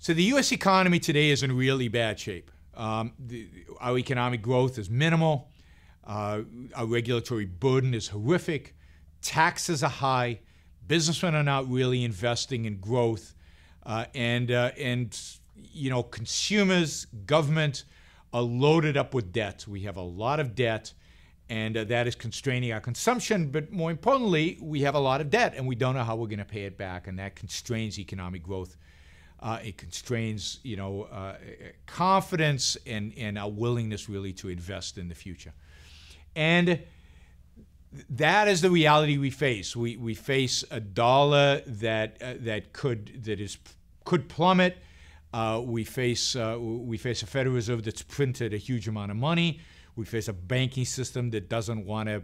So the U.S. economy today is in really bad shape. Our economic growth is minimal. Our regulatory burden is horrific. Taxes are high. Businessmen are not really investing in growth. Consumers, government are loaded up with debt. We have a lot of debt, and that is constraining our consumption. But more importantly, we have a lot of debt, and we don't know how we're going to pay it back, and that constrains economic growth. It constrains, confidence and our willingness really to invest in the future. And that is the reality we face. We face a dollar that could plummet. We face a Federal Reserve that's printed a huge amount of money. We face a banking system that doesn't want to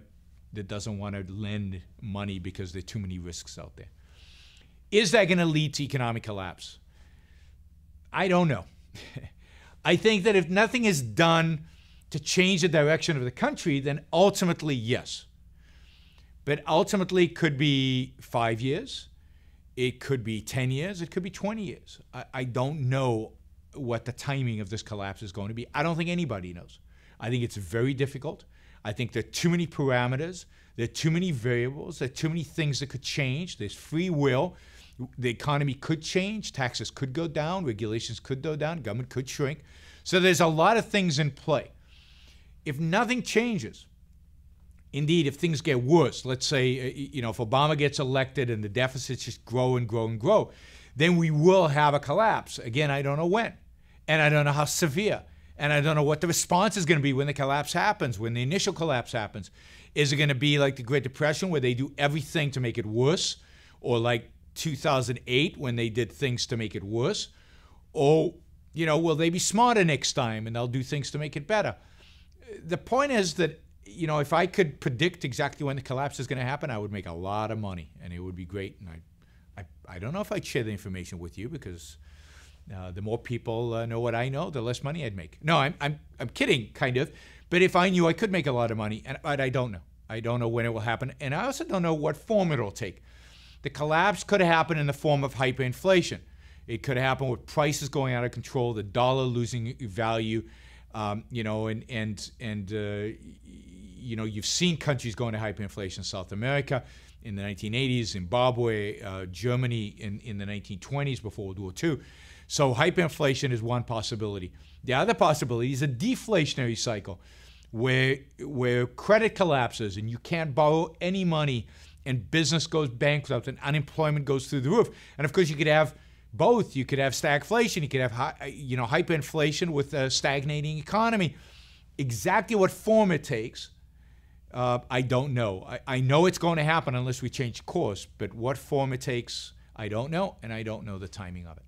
lend money because there are too many risks out there. Is that going to lead to economic collapse? I don't know. I think that if nothing is done to change the direction of the country, then ultimately, yes. But ultimately, it could be 5 years. It could be 10 years. It could be 20 years. I don't know what the timing of this collapse is going to be. I don't think anybody knows. I think it's very difficult. I think there are too many parameters. There are too many variables. There are too many things that could change. There's free will. The economy could change. Taxes could go down. Regulations could go down. Government could shrink. So there's a lot of things in play. If nothing changes, indeed, if things get worse, let's say, if Obama gets elected and the deficits just grow and grow and grow, then we will have a collapse. Again, I don't know when, and I don't know how severe, and I don't know what the response is going to be when the collapse happens, when the initial collapse happens. Is it going to be like the Great Depression where they do everything to make it worse, or like 2008 when they did things to make it worse? Or, will they be smarter next time and they'll do things to make it better? The point is that, if I could predict exactly when the collapse is going to happen, I would make a lot of money, and it would be great. And I don't know if I'd share the information with you, because the more people know what I know, the less money I'd make. No, I'm kidding, kind of. But if I knew, I could make a lot of money, but I don't know. I don't know when it will happen, and I also don't know what form it will take. The collapse could happen in the form of hyperinflation. It could happen with prices going out of control, the dollar losing value. You've seen countries going to hyperinflation. South America in the 1980s, Zimbabwe, Germany in the 1920s before World War II. So hyperinflation is one possibility. The other possibility is a deflationary cycle where credit collapses and you can't borrow any money and business goes bankrupt and unemployment goes through the roof. And of course, you could have both. You could have stagflation. You could have hyperinflation with a stagnating economy. Exactly what form it takes, I don't know. I know it's going to happen unless we change course, but what form it takes, I don't know, and I don't know the timing of it.